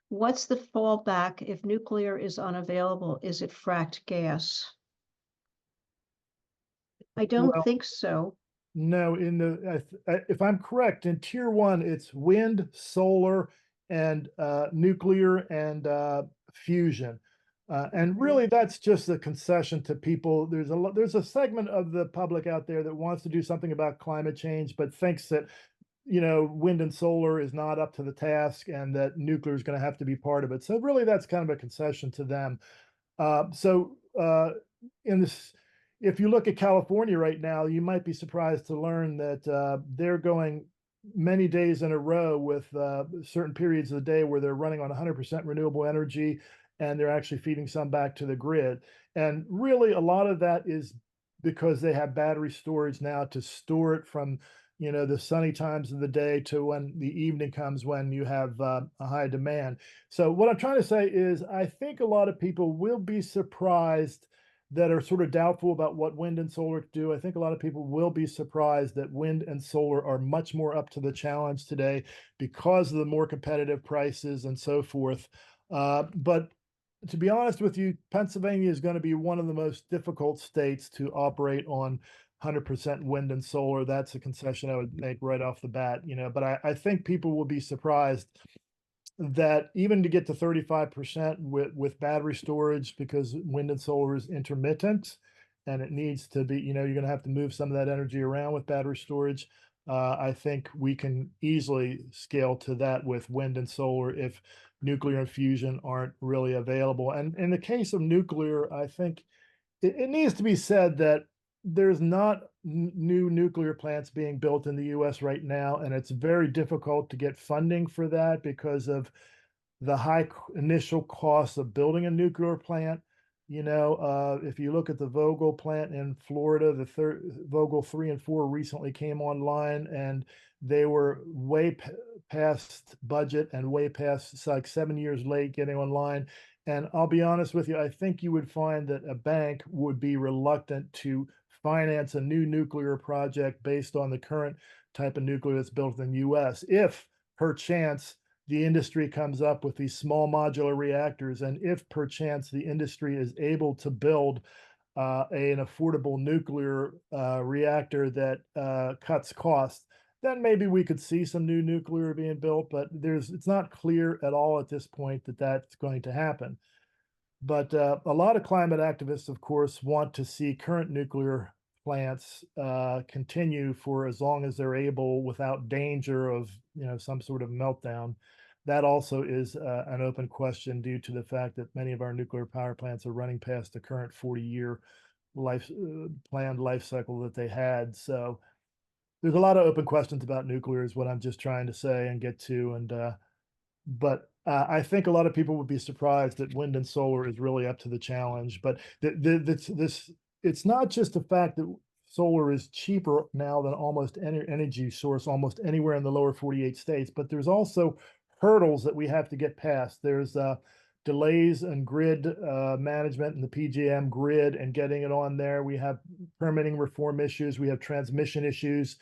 What's the fallback if nuclear is unavailable? Is it fracked gas? I don't Well, think so. no, if I'm correct, in tier one, it's wind, solar, and nuclear and fusion. And Mhm. really, that's just a concession to people. There's a segment of the public out there that wants to do something about climate change, but thinks that wind and solar is not up to the task, and that nuclear is going to have to be part of it. So really, that's kind of a concession to them. In this, if you look at California right now, you might be surprised to learn that they're going many days in a row with certain periods of the day where they're running on 100% renewable energy, and they're actually feeding some back to the grid. And really, a lot of that is because they have battery storage now to store it from the sunny times of the day to when the evening comes when you have a high demand. So what I'm trying to say is I think a lot of people will be surprised that are sort of doubtful about what wind and solar do. I think a lot of people will be surprised that wind and solar are much more up to the challenge today because of the more competitive prices and so forth. But to be honest with you, Pennsylvania is going to be one of the most difficult states to operate on 100% wind and solar. That's a concession I would make right off the bat, but I think people will be surprised that even to get to 35% with battery storage, because wind and solar is intermittent and it needs to be, you're going to have to move some of that energy around with battery storage. I think we can easily scale to that with wind and solar if nuclear and fusion aren't really available. And in the case of nuclear, I think it needs to be said that there's not new nuclear plants being built in the US right now, and it's very difficult to get funding for that because of the high initial cost of building a nuclear plant. If you look at the Vogtle plant in Florida, the third Vogtle 3 and 4 recently came online, and they were way past budget and way past, it's like 7 years late getting online. And I'll be honest with you, I think you would find that a bank would be reluctant to finance a new nuclear project based on the current type of nuclear that's built in the US if perchance the industry comes up with these small modular reactors, and if perchance the industry is able to build an affordable nuclear reactor that cuts costs, then maybe we could see some new nuclear being built. But it's not clear at all at this point that that's going to happen. But a lot of climate activists, of course, want to see current nuclear plants continue for as long as they're able without danger of some sort of meltdown. That also is an open question due to the fact that many of our nuclear power plants are running past the current 40-year planned life cycle that they had. So there's a lot of open questions about nuclear, is what I'm just trying to say and get to. But I think a lot of people would be surprised that wind and solar is really up to the challenge. But it's not just the fact that solar is cheaper now than almost any energy source almost anywhere in the lower 48 states, but there's also hurdles that we have to get past. There's delays in grid management and the PJM grid and getting it on there. We have permitting reform issues. We have transmission issues.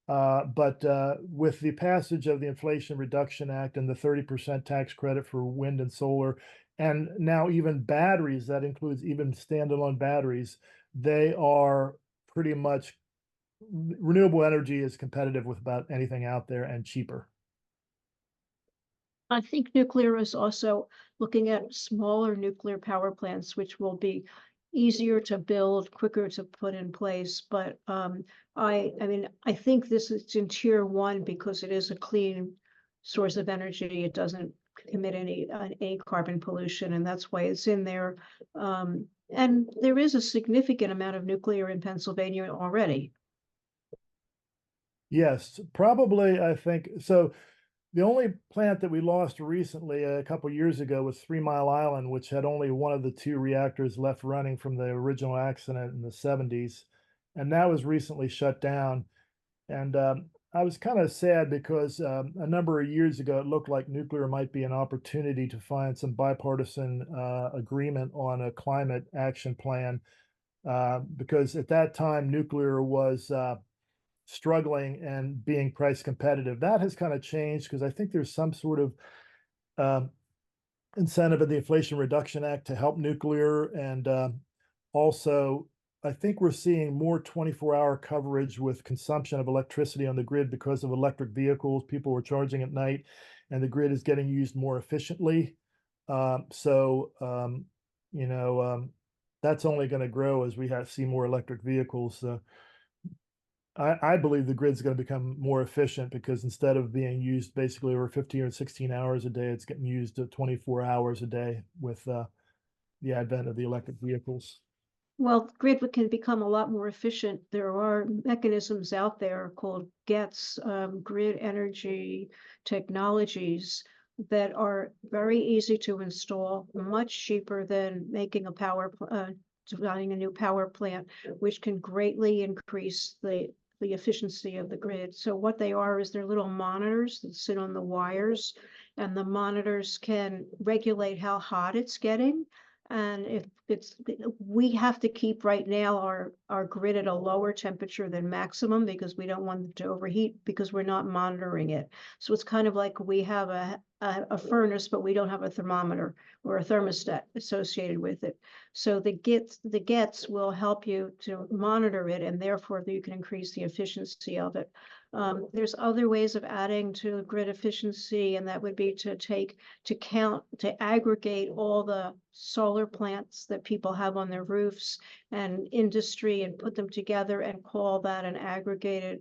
But with the passage of the Inflation Reduction Act and the 30% tax credit for wind and solar, and now even batteries, that includes even standalone batteries, they are pretty much renewable energy is competitive with about anything out there and cheaper. I think nuclear is also looking at smaller nuclear power plants, which will be easier to build, quicker to put in place. But I mean, I think this is in tier one because it is a clean source of energy. It doesn't emit any carbon pollution, and that's why it's in there. And there is a significant amount of nuclear in Pennsylvania already. Yes, probably, I think so. The only plant that we lost recently, a couple years ago, was 3 Mile Island, which had only one of the two reactors left running from the original accident in the 70s. And that was recently shut down. And I was kind of sad because a number of years ago, it looked like nuclear might be an opportunity to find some bipartisan agreement on a climate action plan. Because at that time, nuclear was struggling and being price competitive. That has kind of changed because I think there's some sort of um, incentive in the Inflation Reduction Act to help nuclear. And also, I think we're seeing more 24-hour coverage with consumption of electricity on the grid because of electric vehicles. People were charging at night, and the grid is getting used more efficiently. So, you know, that's only going to grow as we see more electric vehicles. I believe the grid's going to become more efficient because instead of being used basically over 15 or 16 hours a day, it's getting used 24 hours a day with the advent of the electric vehicles. Well, grid can become a lot more efficient. There are mechanisms out there called GETs, grid energy technologies, that are very easy to install, much cheaper than making designing a new power plant, which can greatly increase the efficiency of the grid. So what they are is they're little monitors that sit on the wires, and the monitors can regulate how hot it's getting. And if we have to keep right now our grid at a lower temperature than maximum because we don't want it to overheat because we're not monitoring it. So it's kind of like we have a furnace, but we don't have a thermometer or a thermostat associated with it. So the GETs will help you to monitor it, and therefore you can increase the efficiency of it. There's other ways of adding to grid efficiency, and that would be to aggregate all the solar plants that people have on their roofs and industry and put them together and call that an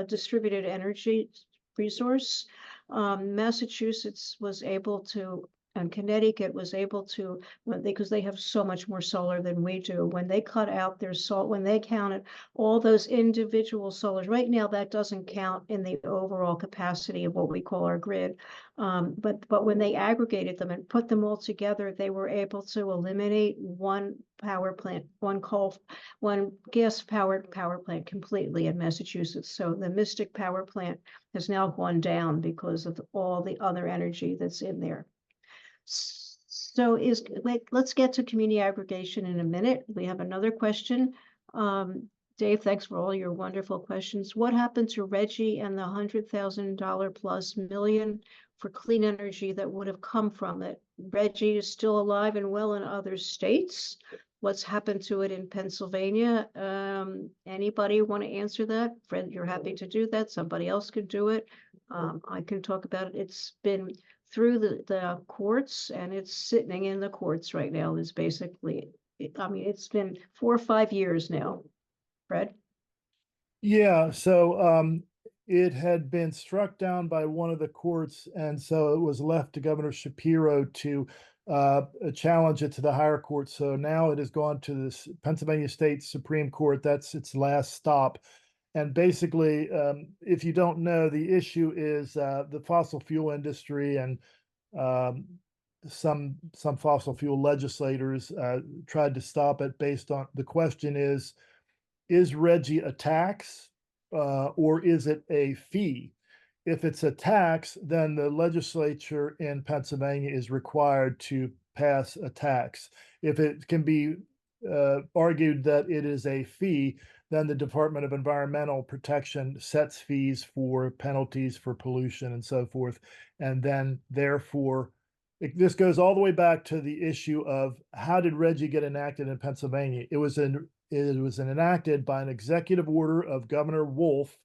distributed energy resource. Massachusetts was able to, and Connecticut was able to, because they have so much more solar than we do, when they cut out their when they counted all those individual solars, right now that doesn't count in the overall capacity of what we call our grid. But when they aggregated them and put them all together, they were able to eliminate one power plant, one gas-powered power plant completely in Massachusetts. So the Mystic power plant has now gone down because of all the other energy that's in there. So let's get to community aggregation in a minute. We have another question. Dave, thanks for all your wonderful questions. What happened to Reggie and the $100,000 plus million for clean energy that would have come from it? Reggie is still alive and well in other states. What's happened to it in Pennsylvania? Anybody want to answer that? Fred, you're happy to do that. Somebody else could do it. I can talk about it. It's been through the courts, and it's sitting in the courts right now. Is basically, I mean, it's been 4 or 5 years now. Fred? Yeah, so it had been struck down by one of the courts, and so it was left to Governor Shapiro to challenge it to the higher court. So now it has gone to the Pennsylvania State Supreme Court. That's its last stop. And basically, if you don't know, the issue is the fossil fuel industry and some fossil fuel legislators tried to stop it based on the question is Reggie a tax or is it a fee? If it's a tax, then the legislature in Pennsylvania is required to pass a tax. If it can be argued that it is a fee, then the Department of Environmental Protection sets fees for penalties for pollution and so forth. And then therefore, this goes all the way back to the issue of how did Reggie get enacted in Pennsylvania? It was enacted by an executive order of Governor Wolf.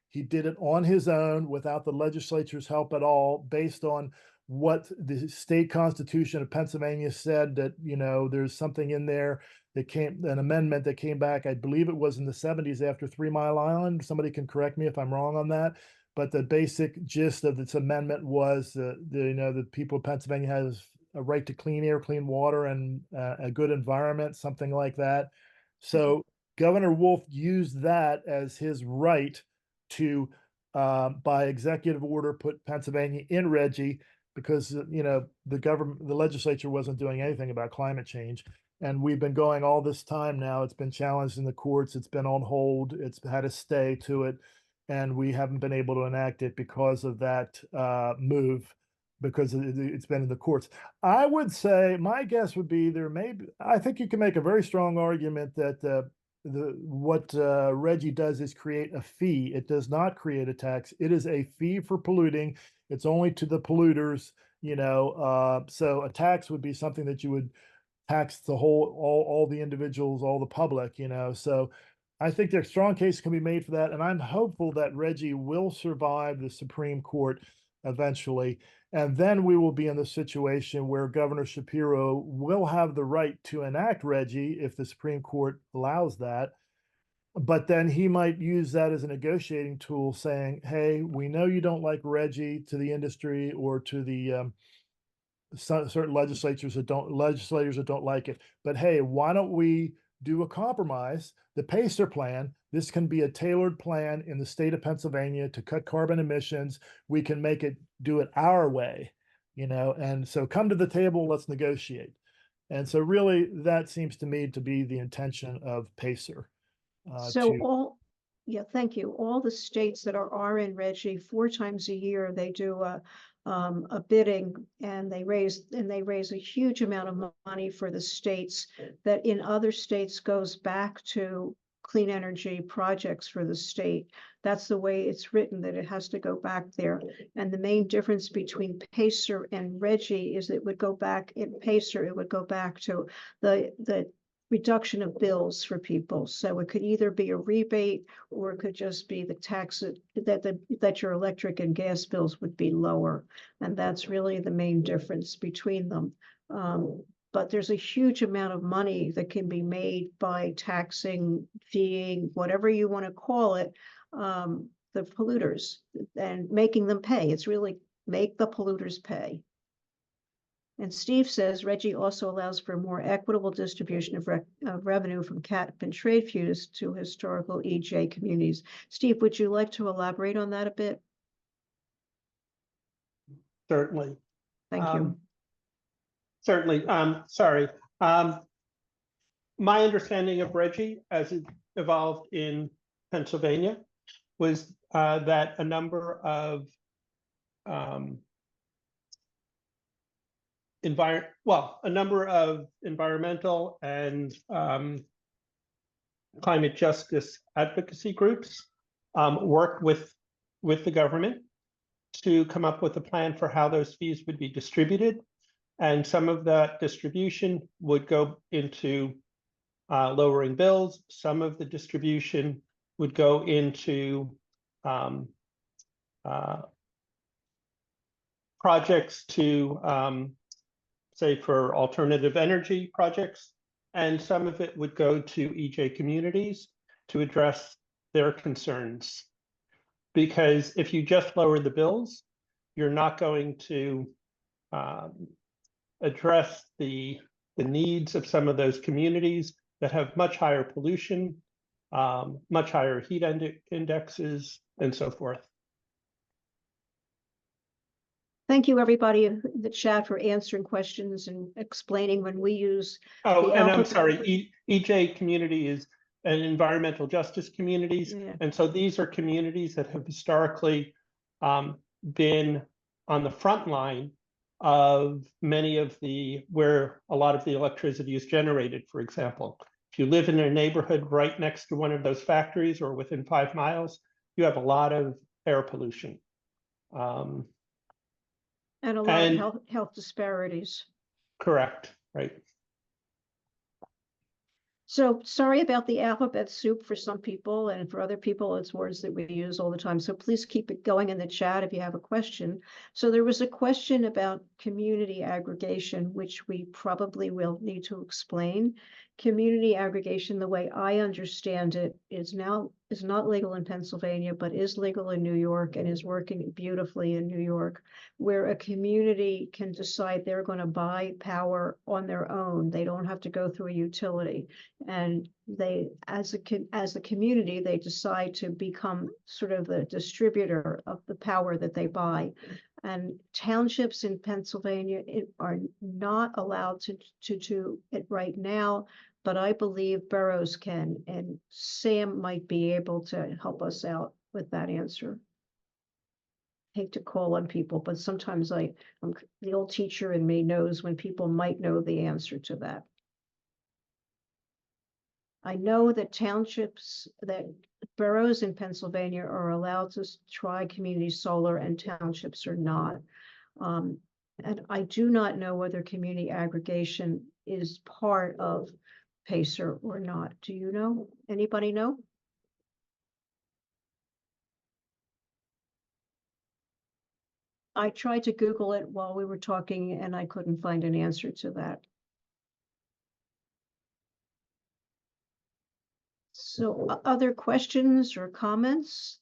He did it on his own without the legislature's help at all, based on what the state constitution of Pennsylvania said, that, you know, there's something in there that an amendment that came back, I believe it was in the 70s after 3 Mile Island. Somebody can correct me if I'm wrong on that. But the basic gist of this amendment was the people of Pennsylvania has a right to clean air, clean water, and a good environment, something like that. So Governor Wolf used that as his right to, by executive order, put Pennsylvania in Reggie because, you know, the legislature wasn't doing anything about climate change. And we've been going all this time now. It's been challenged in the courts. It's been on hold. It's had a stay to it. And we haven't been able to enact it because of that move, because it's been in the courts. I would say, my guess would be I think you can make a very strong argument that what Reggie does is create a fee. It does not create a tax. It is a fee for polluting. It's only to the polluters. So a tax would be something that you would tax the all the individuals, all the public. So I think there's strong case can be made for that. And I'm hopeful that Reggie will survive the Supreme Court eventually. And then we will be in the situation where Governor Shapiro will have the right to enact Reggie if the Supreme Court allows that. But then he might use that as a negotiating tool, saying, hey, we know you don't like Reggie to the industry or to the certain legislators that don't like it. But hey, why don't we do a compromise? The PACER plan, this can be a tailored plan in the state of Pennsylvania to cut carbon emissions. We can do it our way, and so come to the table, let's negotiate. And so really that seems to me to be the intention of PACER. Yeah, thank you. All the states that are in Reggie 4 times a year, they do a bidding, and they raise a huge amount of money for the states that in other states goes back to clean energy projects for the state. That's the way it's written, that it has to go back there. And the main difference between PACER and Reggie is it would go back in PACER, it would go back to the reduction of bills for people. So it could either be a rebate or it could just be the tax that your electric and gas bills would be lower. And that's really the main difference between them. But there's a huge amount of money that can be made by taxing, feeing, whatever you want to call it, the polluters and making them pay. It's really make the polluters pay. And Steve says Reggie also allows for a more equitable distribution of revenue from cap and trade fees to historical EJ communities. Steve, would you like to elaborate on that a bit? Certainly. Thank you. Certainly. Sorry. My understanding of Reggie as it evolved in Pennsylvania was that a number of environmental and climate justice advocacy groups worked with the government to come up with a plan for how those fees would be distributed. And some of that distribution would go into lowering bills. Some of the distribution would go into projects to say for alternative energy projects, and some of it would go to EJ communities to address their concerns. Because if you just lower the bills, you're not going to address the needs of some of those communities that have much higher pollution, much higher heat indexes, and so forth. Thank you, everybody in the chat, for answering questions and explaining when we use. Oh, and I'm sorry, EJ community is an environmental justice communities. Yeah. And so these are communities that have historically been on the front line of many of where a lot of the electricity is generated, for example. If you live in a neighborhood right next to one of those factories or within 5 miles, you have a lot of air pollution. And a lot of health disparities. Correct, right. So sorry about the alphabet soup for some people, and for other people, it's words that we use all the time. So please keep it going in the chat if you have a question. So there was a question about community aggregation, which we probably will need to explain. Community aggregation, the way I understand it, is not legal in Pennsylvania, but is legal in New York and is working beautifully in New York, where a community can decide they're going to buy power on their own. They don't have to go through a utility. And they, as a community, they decide to become sort of the distributor of the power that they buy. And townships in Pennsylvania are not allowed to do it right now, but I believe boroughs can, and Sam might be able to help us out with that answer. I hate to call on people, but sometimes the old teacher in me knows when people might know the answer to that. I know that boroughs in Pennsylvania are allowed to try community solar and townships are not. And I do not know whether community aggregation is part of PACER or not. Do you know? Anybody know? I tried to Google it while we were talking and I couldn't find an answer to that. So other questions or comments?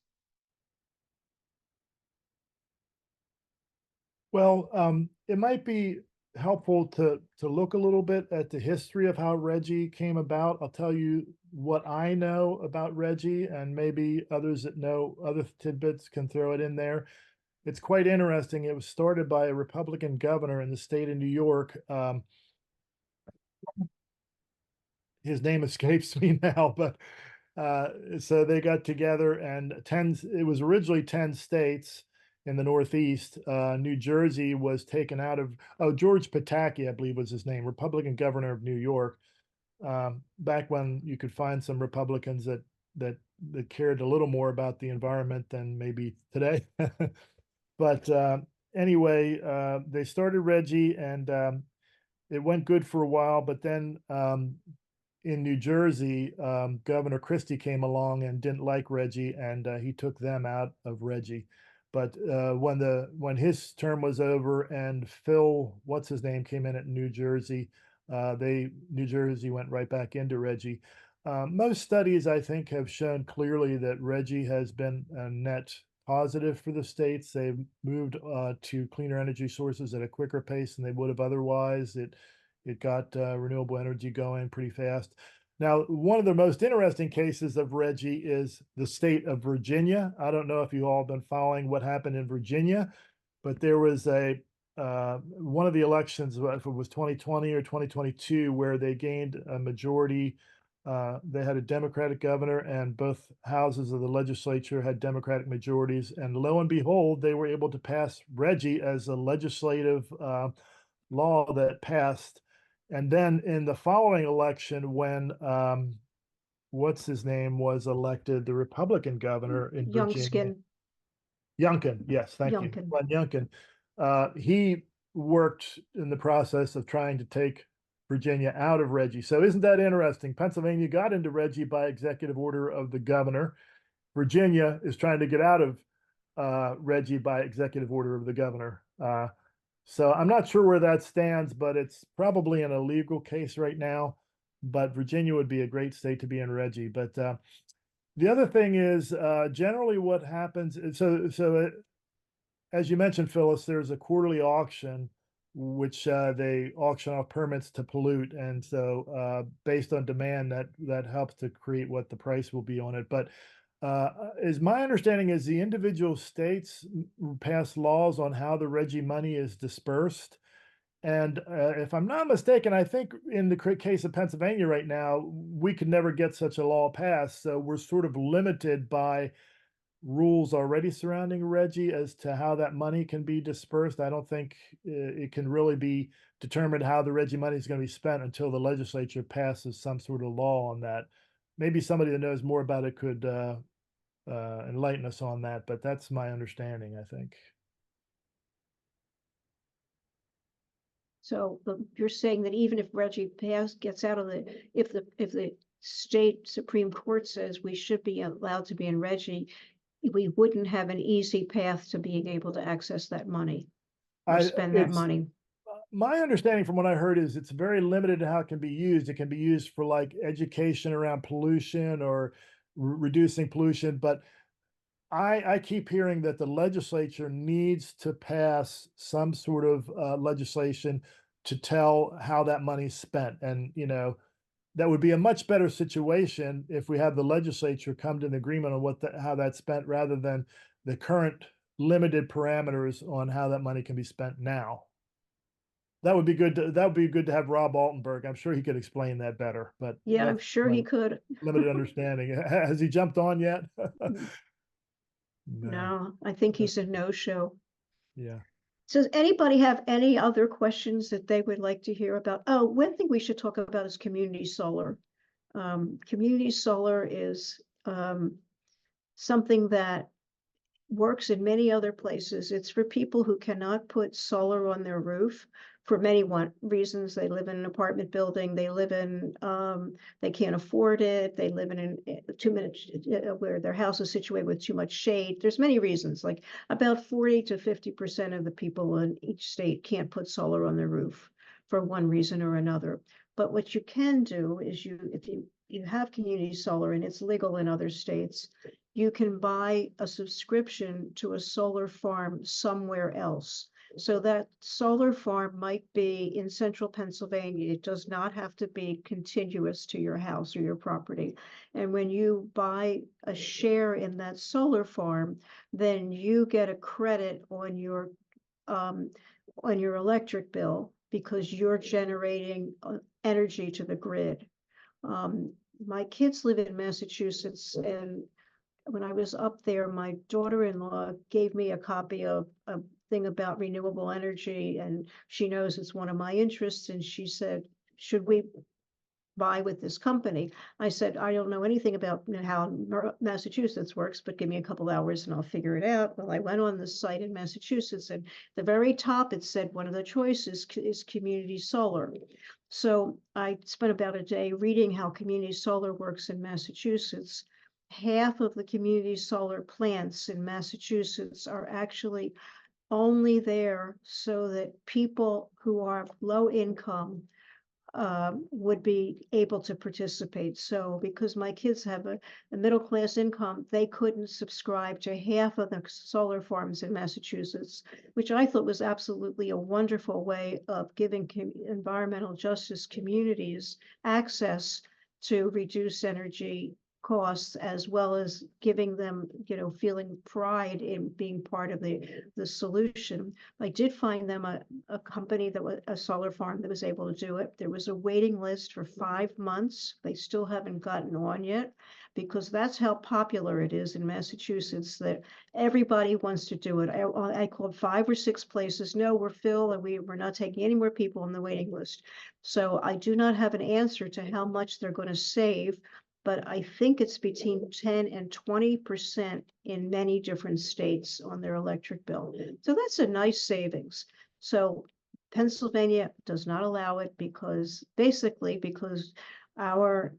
Well, it might be helpful to look a little bit at the history of how Reggie came about. I'll tell you what I know about Reggie, and maybe others that know other tidbits can throw it in there. It's quite interesting. It was started by a Republican governor in the state of New York. His name escapes me now, but so they got together and it was originally 10 states in the Northeast. New Jersey was taken out of, George Pataki, I believe was his name, Republican governor of New York. Back when you could find some Republicans that cared a little more about the environment than maybe today. But anyway, they started Reggie, and it went good for a while, but then in New Jersey, Governor Christie came along and didn't like Reggie, and he took them out of Reggie. But when his term was over and Phil, what's his name, came in at New Jersey, New Jersey went right back into Reggie. Most studies, I think, have shown clearly that Reggie has been a net positive for the states. They've moved to cleaner energy sources at a quicker pace than they would have otherwise. It got renewable energy going pretty fast. Now, one of the most interesting cases of Reggie is the state of Virginia. I don't know if you all have been following what happened in Virginia, but there was one of the elections, if it was 2020 or 2022, where they gained a majority. They had a Democratic governor, and both houses of the legislature had Democratic majorities. And lo and behold, they were able to pass Reggie as a legislative law that passed. And then in the following election, when what's his name was elected, the Republican governor in Virginia, Youngkin, yes, thank you, Glenn Youngkin, he worked in the process of trying to take Virginia out of Reggie. So isn't that interesting? Pennsylvania got into Reggie by executive order of the governor. Virginia is trying to get out of Reggie by executive order of the governor. So I'm not sure where that stands, but it's probably an illegal case right now. But Virginia would be a great state to be in Reggie. But the other thing is generally what happens. As you mentioned, Phyllis, there's a quarterly auction, which they auction off permits to pollute, and so based on demand, that helps to create what the price will be on it. But is my understanding is the individual states pass laws on how the Reggie money is dispersed. And if I'm not mistaken, I think in the case of Pennsylvania right now, we could never get such a law passed. So we're sort of limited by rules already surrounding Reggie as to how that money can be dispersed. I don't think it can really be determined how the Reggie money is going to be spent until the legislature passes some sort of law on that. Maybe somebody that knows more about it could enlighten us on that, but that's my understanding, I think. So you're saying that even if Reggie gets out of if the state Supreme Court says we should be allowed to be in Reggie, we wouldn't have an easy path to being able to access that money or spend that money. My understanding from what I heard is it's very limited to how it can be used. It can be used for like education around pollution or reducing pollution, but I keep hearing that the legislature needs to pass some sort of legislation to tell how that money's spent. And, that would be a much better situation if we have the legislature come to an agreement on how that's spent rather than the current limited parameters on how that money can be spent now. That would be good to have Rob Altenberg. I'm sure he could explain that better, but yeah, I'm sure he could. Limited understanding. Has he jumped on yet? No, I think he's a no-show. Yeah. So does anybody have any other questions that they would like to hear about? Oh, one thing we should talk about is community solar. Community solar is something that works in many other places. It's for people who cannot put solar on their roof for many reasons. They live in an apartment building, they live in, they can't afford it, they live in 2 minutes where their house is situated with too much shade. There's many reasons, like about 40 to 50% of the people in each state can't put solar on their roof for one reason or another. But what you can do is if you have community solar and it's legal in other states, you can buy a subscription to a solar farm somewhere else. So that solar farm might be in central Pennsylvania. It does not have to be contiguous to your house or your property. And when you buy a share in that solar farm, then you get a credit on your electric bill because you're generating energy to the grid. My kids live in Massachusetts, and when I was up there, my daughter-in-law gave me a copy of a thing about renewable energy, and she knows it's one of my interests, and she said, should we buy with this company? I said, I don't know anything about how Massachusetts works, but give me a couple hours and I'll figure it out. Well, I went on the site in Massachusetts, and the very top, it said one of the choices is community solar. So I spent about a day reading how community solar works in Massachusetts. Half of the community solar plants in Massachusetts are actually only there so that people who are low income would be able to participate. So because my kids have a middle class income, they couldn't subscribe to half of the solar farms in Massachusetts, which I thought was absolutely a wonderful way of giving environmental justice communities access to reduce energy costs, as well as giving them, feeling pride in being part of the solution. I did find them a company that was a solar farm that was able to do it. There was a waiting list for 5 months. They still haven't gotten on yet, because that's how popular it is in Massachusetts, that everybody wants to do it. I called 5 or 6 places. No, we're full, and we're not taking any more people on the waiting list. So I do not have an answer to how much they're going to save, but I think it's between 10 and 20% in many different states on their electric bill. So that's a nice savings. So Pennsylvania does not allow it because our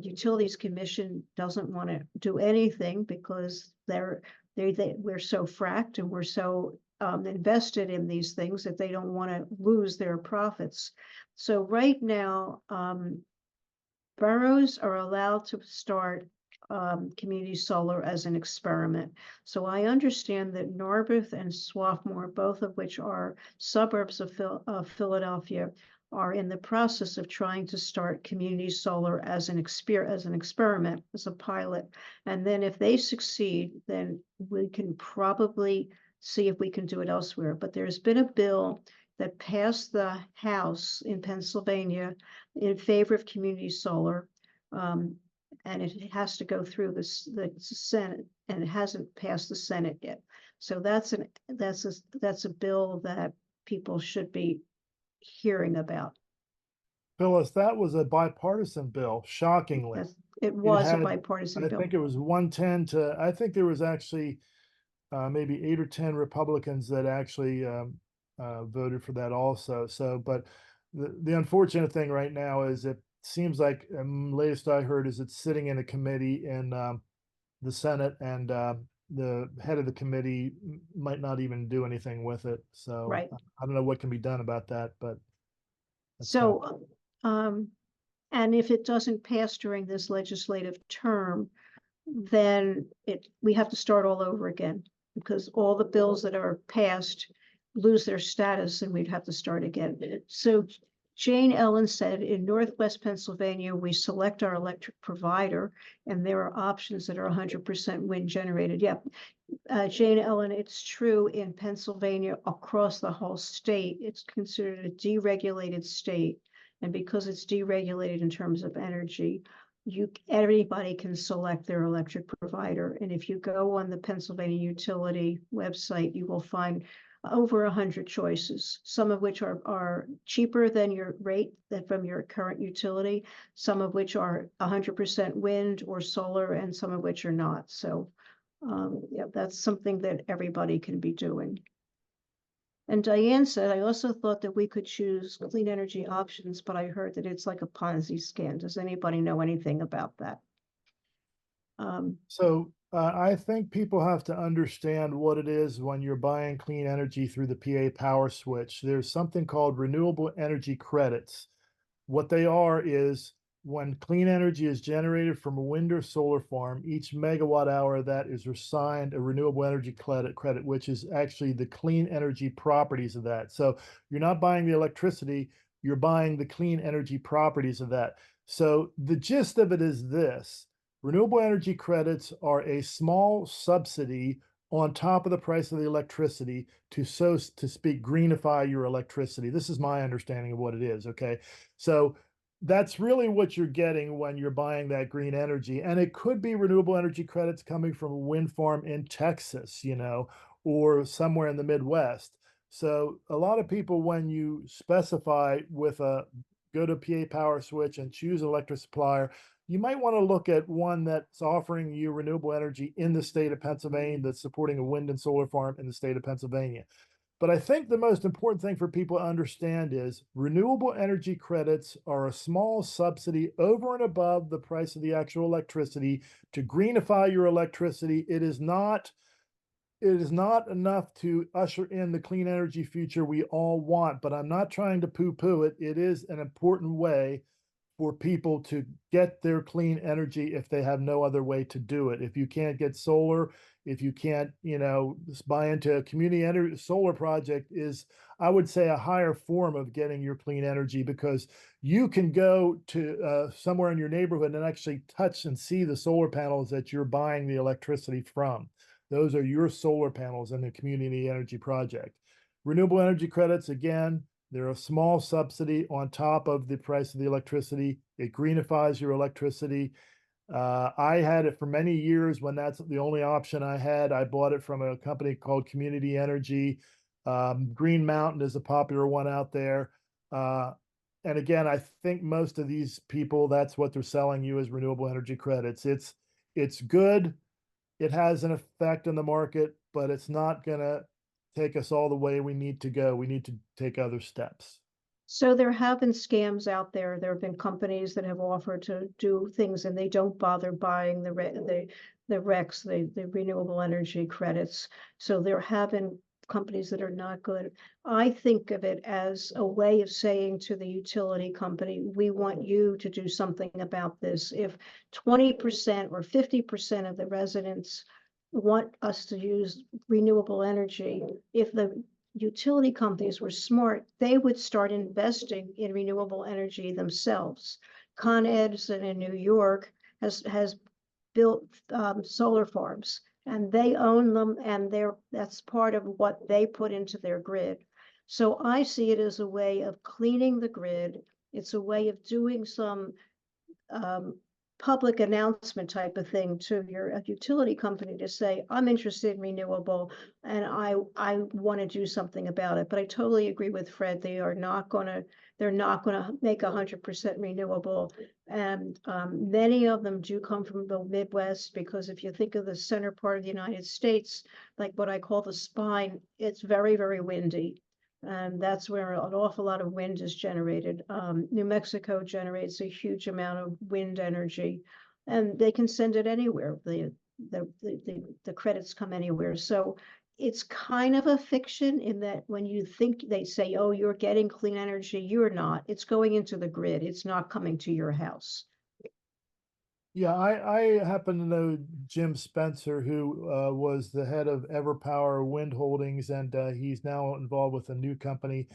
Utilities Commission doesn't want to do anything, because we're so fracked and we're so invested in these things that they don't want to lose their profits. So right now, boroughs are allowed to start community solar as an experiment. So I understand that Narberth and Swarthmore, both of which are suburbs of Philadelphia, are in the process of trying to start community solar as an experiment, as a pilot. And then if they succeed, then we can probably see if we can do it elsewhere. But there's been a bill that passed the House in Pennsylvania in favor of community solar, and it has to go through the Senate, and it hasn't passed the Senate yet. So that's a bill that people should be hearing about. Phyllis, that was a bipartisan bill, shockingly. Yes, it was a had, bipartisan I bill. think it was 110 to, I think there was actually maybe 8 or 10 Republicans that actually voted for that also. So, but the unfortunate thing right now is it seems like, latest I heard is it's sitting in a committee in the Senate, and the head of the committee might not even do anything with it. So Right. I don't know what can be done about that, but. So, and if it doesn't pass during this legislative term, then we have to start all over again, because all the bills that are passed lose their status and we'd have to start again. So Jane Ellen said, in Northwest Pennsylvania, we select our electric provider, and there are options that are 100% wind generated. Yeah, Jane Ellen, it's true in Pennsylvania, across the whole state, it's considered a deregulated state. And because it's deregulated in terms of energy, everybody can select their electric provider. And if you go on the Pennsylvania Utility website, you will find over 100 choices, some of which are cheaper than your rate from your current utility, some of which are 100% wind or solar, and some of which are not. So Yeah, that's something that everybody can be doing. And Diane said, I also thought that we could choose clean energy options, but I heard that it's like a Ponzi scam. Does anybody know anything about that? So I think people have to understand what it is when you're buying clean energy through the PA power switch. There's something called renewable energy credits. What they are is when clean energy is generated from a wind or solar farm, each megawatt hour that is assigned a renewable energy credit, which is actually the clean energy properties of that. So you're not buying the electricity, you're buying the clean energy properties of that. So the gist of it is this: renewable energy credits are a small subsidy on top of the price of the electricity to, so to speak, greenify your electricity. This is my understanding of what it is. Okay. So that's really what you're getting when you're buying that green energy. And it could be renewable energy credits coming from a wind farm in Texas, or somewhere in the Midwest. So a lot of people, when you specify with go to PA power switch and choose an electric supplier, you might want to look at one that's offering you renewable energy in the state of Pennsylvania, that's supporting a wind and solar farm in the state of Pennsylvania. But I think the most important thing for people to understand is renewable energy credits are a small subsidy over and above the price of the actual electricity to greenify your electricity. It is not enough to usher in the clean energy future we all want, but I'm not trying to poo-poo it. It is an important way for people to get their clean energy if they have no other way to do it. If you can't get solar, if you can't, buy into a community energy solar project is, I would say, a higher form of getting your clean energy, because you can go to somewhere in your neighborhood and actually touch and see the solar panels that you're buying the electricity from. Those are your solar panels in the community energy project. Renewable energy credits, again, they're a small subsidy on top of the price of the electricity. It greenifies your electricity. I had it for many years when that's the only option I had. I bought it from a company called Community Energy. Green Mountain is a popular one out there. And again, I think most of these people, that's what they're selling you as renewable energy credits. It's good. It has an effect on the market, but it's not going to take us all the way we need to go. We need to take other steps. So there have been scams out there. There have been companies that have offered to do things and they don't bother buying the RECs, the renewable energy credits. So there have been companies that are not good. I think of it as a way of saying to the utility company, we want you to do something about this. If 20% or 50% of the residents want us to use renewable energy, if the utility companies were smart, they would start investing in renewable energy themselves. Con Edison in New York has built solar farms, and they own them, and that's part of what they put into their grid. So I see it as a way of cleaning the grid. It's a way of doing some public announcement type of thing to your utility company to say, I'm interested in renewable and I want to do something about it. But I totally agree with Fred. They're not going to make 100% renewable. And many of them do come from the Midwest, because if you think of the center part of the United States, like what I call the spine, it's very, very windy. And that's where an awful lot of wind is generated. New Mexico generates a huge amount of wind energy, and they can send it anywhere. The credits come anywhere. So it's kind of a fiction in that when you think they say, oh, you're getting clean energy, you're not. It's going into the grid. It's not coming to your house. Yeah, I happen to know Jim Spencer, who was the head of EverPower Wind Holdings, and he's now involved with a new company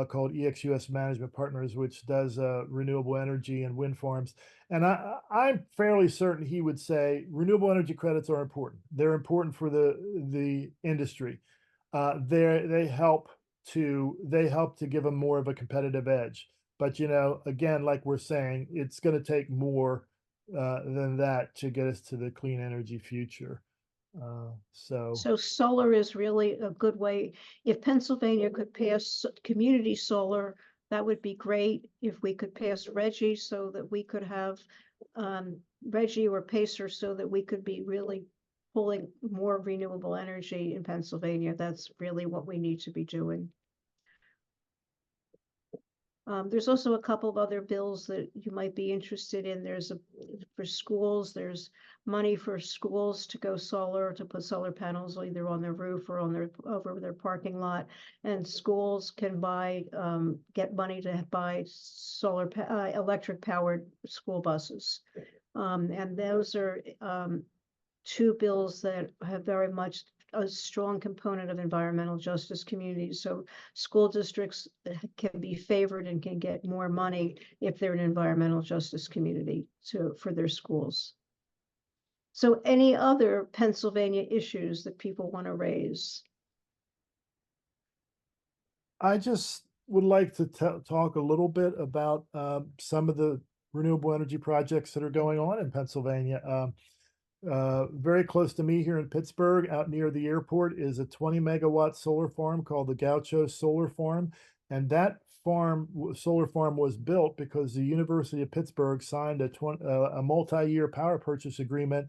called EXUS Management Partners, which does renewable energy and wind farms. And I'm fairly certain he would say renewable energy credits are important. They're important for the industry. They help to give them more of a competitive edge. But again, like we're saying, it's going to take more than that to get us to the clean energy future. So solar is really a good way. If Pennsylvania could pass community solar, that would be great. If we could pass RGGI so that we could have RGGI or PACER so that we could be really pulling more renewable energy in Pennsylvania. That's really what we need to be doing. There's also a couple of other bills that you might be interested in. For schools, there's money for schools to go solar, to put solar panels either on their roof or over their parking lot. And schools can get money to buy electric powered school buses. And those are two bills that have very much a strong component of environmental justice communities. So school districts can be favored and can get more money if they're an environmental justice community for their schools. So any other Pennsylvania issues that people want to raise? I just would like to talk a little bit about some of the renewable energy projects that are going on in Pennsylvania. Very close to me here in Pittsburgh, out near the airport, is a 20 megawatt solar farm called the Gaucho Solar Farm. And that solar farm was built because the University of Pittsburgh signed a multi-year power purchase agreement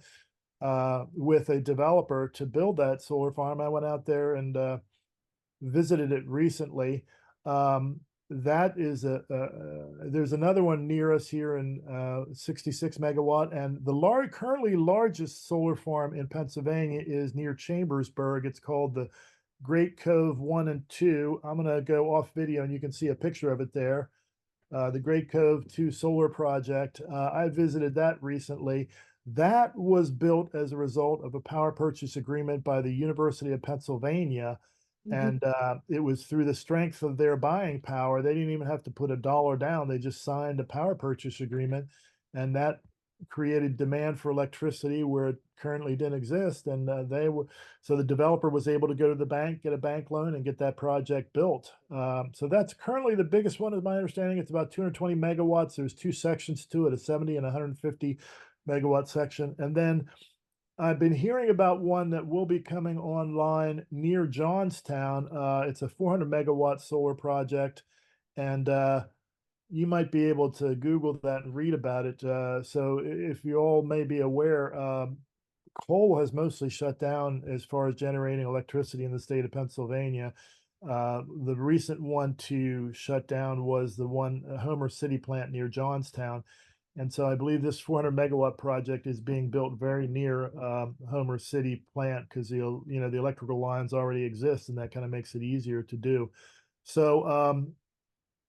with a developer to build that solar farm. I went out there and visited it recently. That is there's another one near us here in 66 megawatt, and the currently largest solar farm in Pennsylvania is near Chambersburg. It's called the Great Cove 1 and 2. I'm going to go off video and you can see a picture of it there. The Great Cove 2 solar project. I visited that recently. That was built as a result of a power purchase agreement by the University of Pennsylvania. And it was through the strength of their buying power. They didn't even have to put $1 down. They just signed a power purchase agreement, and that created demand for electricity where it currently didn't exist. And so the developer was able to go to the bank, get a bank loan, and get that project built. So that's currently the biggest one, is my understanding. It's about 220 megawatts. There's two sections to it, a 70 and 150 megawatt section. And then I've been hearing about one that will be coming online near Johnstown. It's a 400 megawatt solar project, and you might be able to Google that and read about it. So if you all may be aware, coal has mostly shut down as far as generating electricity in the state of Pennsylvania. The recent one to shut down was the one Homer City plant near Johnstown. And so I believe this 400 megawatt project is being built very near Homer City plant, because the electrical lines already exist, and that kind of makes it easier to do. So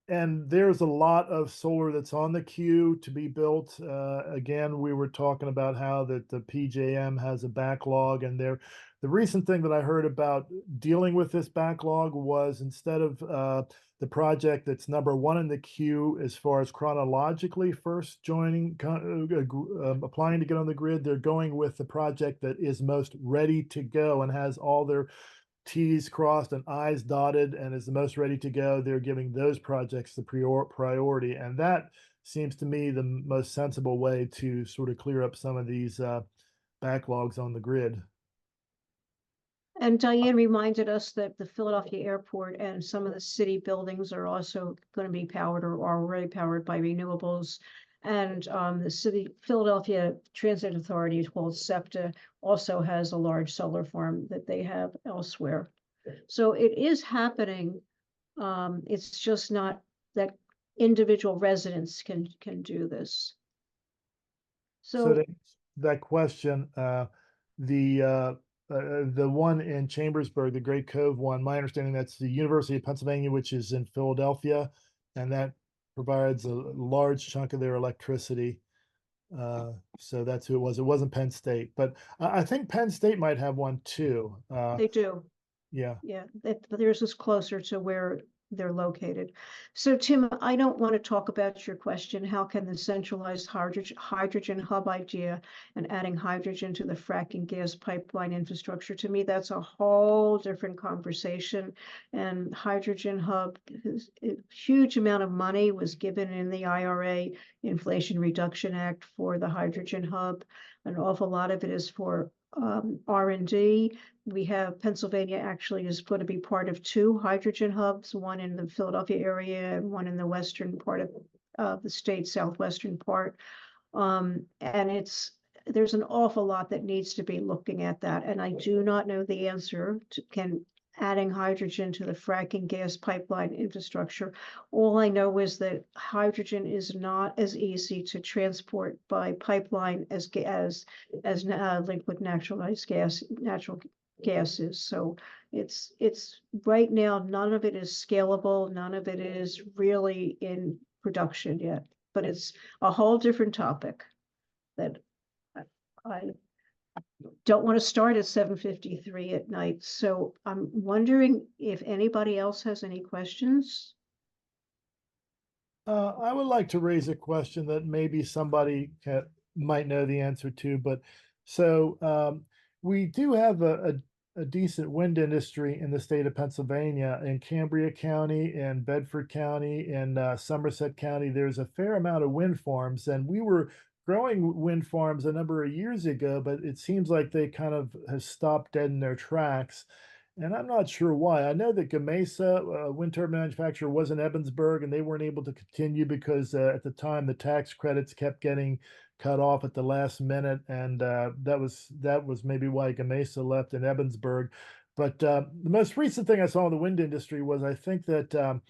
and there's a lot of solar that's on the queue to be built. Again, we were talking about how that the PJM has a backlog, and the recent thing that I heard about dealing with this backlog was, instead of the project that's number one in the queue as far as chronologically first applying to get on the grid, they're going with the project that is most ready to go and has all their T's crossed and I's dotted and is the most ready to go. They're giving those projects the priority. And that seems to me the most sensible way to sort of clear up some of these backlogs on the grid. And Diane reminded us that the Philadelphia airport and some of the city buildings are also going to be powered or are already powered by renewables. And the Philadelphia Transit Authority, called SEPTA, also has a large solar farm that they have elsewhere. So it is happening. It's just not that individual residents can do this. So that question, the one in Chambersburg, the Great Cove one, my understanding, that's the University of Pennsylvania, which is in Philadelphia, and that provides a large chunk of their electricity. So that's who it was. It wasn't Penn State, but I think Penn State might have one too. They do. Yeah. Yeah, theirs is closer to where they're located. So Tim, I don't want to talk about your question, how can the centralized hydrogen hub idea and adding hydrogen to the fracking gas pipeline infrastructure, to me, that's a whole different conversation. And hydrogen hub, a huge amount of money was given in the IRA, Inflation Reduction Act, for the hydrogen hub. An awful lot of it is for R&D. We have Pennsylvania actually is going to be part of two hydrogen hubs, one in the Philadelphia area and one in the western part of the state, southwestern part. And it's there's an awful lot that needs to be looking at that, and I do not know the answer to adding hydrogen to the fracking gas pipeline infrastructure. All I know is that hydrogen is not as easy to transport by pipeline as liquid natural gas is. So it's right now, none of it is scalable, none of it is really in production yet, but it's a whole different topic that I don't want to start at 7:53 at night. So I'm wondering if anybody else has any questions. I would like to raise a question that maybe somebody might know the answer to, but we do have a decent wind industry in the state of Pennsylvania, in Cambria County, in Bedford County, in Somerset County. There's a fair amount of wind farms, and we were growing wind farms a number of years ago, but it seems like they kind of have stopped dead in their tracks. And I'm not sure why. I know that Gamesa, wind turbine manufacturer, was in Ebensburg, and they weren't able to continue because at the time the tax credits kept getting cut off at the last minute, and that was maybe why Gamesa left in Ebensburg. But the most recent thing I saw in the wind industry was, I think that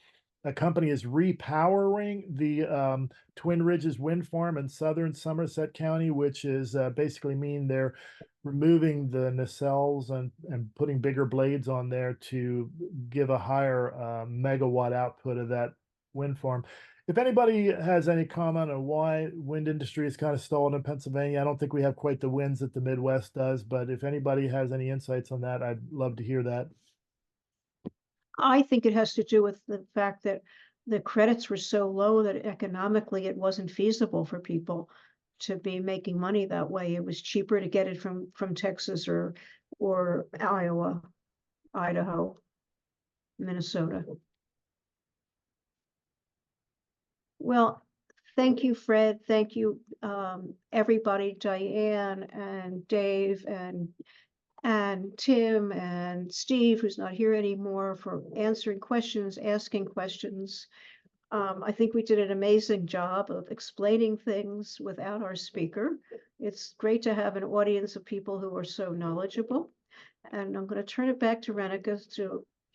a company is repowering the Twin Ridges wind farm in southern Somerset County, which is basically mean they're removing the nacelles and putting bigger blades on there to give a higher megawatt output of that wind farm. If anybody has any comment on why wind industry is kind of stalled in Pennsylvania, I don't think we have quite the winds that the Midwest does, but if anybody has any insights on that, I'd love to hear that. I think it has to do with the fact that the credits were so low that economically it wasn't feasible for people to be making money that way. It was cheaper to get it from Texas or Iowa, Idaho, Minnesota. Well, thank you, Fred. Thank you, everybody, Diane and Dave and Tim and Steve, who's not here anymore, for answering questions, asking questions. I think we did an amazing job of explaining things without our speaker. It's great to have an audience of people who are so knowledgeable. And I'm going to turn it back to Renika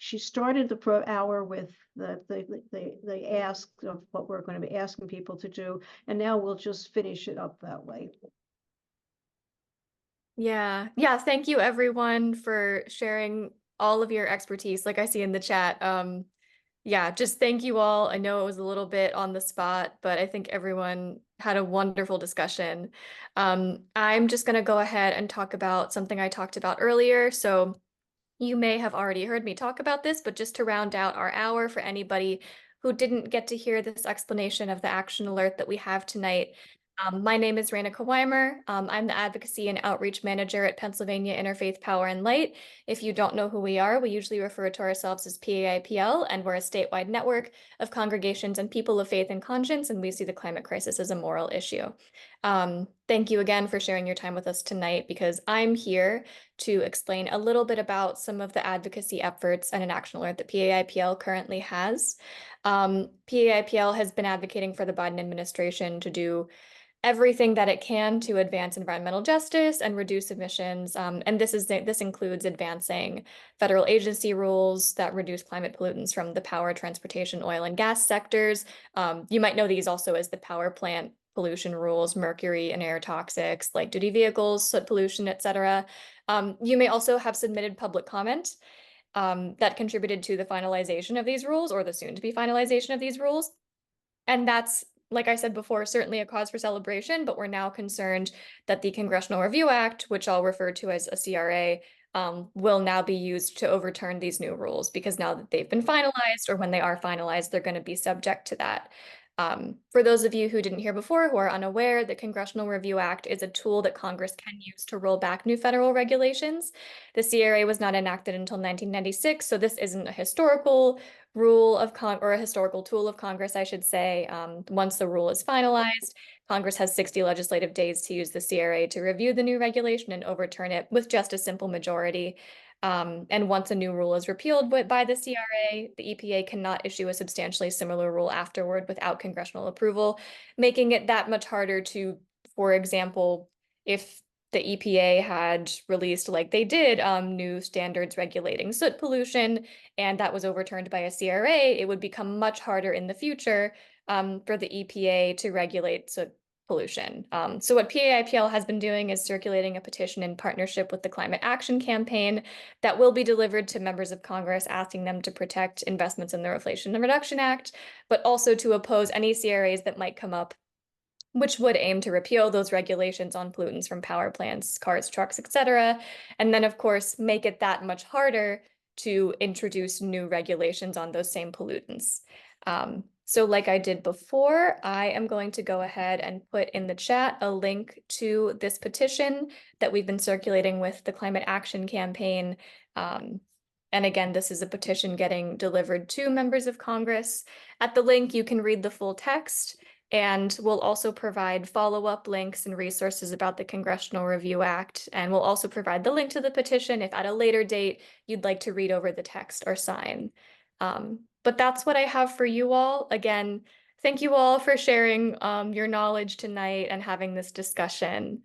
she started the hour with the ask of what we're going to be asking people to do. And now we'll just finish it up that way. Yeah. Thank you everyone for sharing all of your expertise. Like I see in the chat. Just thank you all. I know it was a little bit on the spot, but I think everyone had a wonderful discussion. I'm just going to go ahead and talk about something I talked about earlier. So you may have already heard me talk about this, but just to round out our hour for anybody who didn't get to hear this explanation of the action alert that we have tonight. My name is Renika Weimer. I'm the Advocacy and Outreach Manager at Pennsylvania Interfaith Power and Light. If you don't know who we are, we usually refer to ourselves as PA IPL, and we're a statewide network of congregations and people of faith and conscience, and we see the climate crisis as a moral issue. Thank you again for sharing your time with us tonight, because I'm here to explain a little bit about some of the advocacy efforts and an action alert that PA IPL currently has. PA IPL has been advocating for the Biden administration to do everything that it can to advance environmental justice and reduce emissions. And this includes advancing federal agency rules that reduce climate pollutants from the power, transportation, oil, and gas sectors. You might know these also as the power plant pollution rules, mercury and air toxics, light duty vehicles, soot pollution, etc. You may also have submitted public comment that contributed to the finalization of these rules, or the soon to be finalization of these rules. And that's, like I said before, certainly a cause for celebration, but we're now concerned that the Congressional Review Act, which I'll refer to as a CRA, will now be used to overturn these new rules, because now that they've been finalized, or when they are finalized, they're going to be subject to that. For those of you who didn't hear before, who are unaware, the Congressional Review Act is a tool that Congress can use to roll back new federal regulations. The CRA was not enacted until 1996, so this isn't a historical rule of or a historical tool of Congress, I should say. Once the rule is finalized, Congress has 60 legislative days to use the CRA to review the new regulation and overturn it with just a simple majority. And once a new rule is repealed by the CRA, the EPA cannot issue a substantially similar rule afterward without congressional approval, making it that much harder to, for example, if the EPA had released, like they did, new standards regulating soot pollution, and that was overturned by a CRA, it would become much harder in the future for the EPA to regulate soot pollution. So what PA IPL has been doing is circulating a petition in partnership with the Climate Action Campaign that will be delivered to members of Congress, asking them to protect investments in the Inflation Reduction Act, but also to oppose any CRAs that might come up which would aim to repeal those regulations on pollutants from power plants, cars, trucks, etc. And then, of course, make it that much harder to introduce new regulations on those same pollutants. So like I did before, I am going to go ahead and put in the chat a link to this petition that we've been circulating with the Climate Action Campaign. And again, this is a petition getting delivered to members of Congress. At the link, you can read the full text. And we'll also provide follow-up links and resources about the Congressional Review Act. And we'll also provide the link to the petition if at a later date you'd like to read over the text or sign. But that's what I have for you all. Again, thank you all for sharing your knowledge tonight and having this discussion.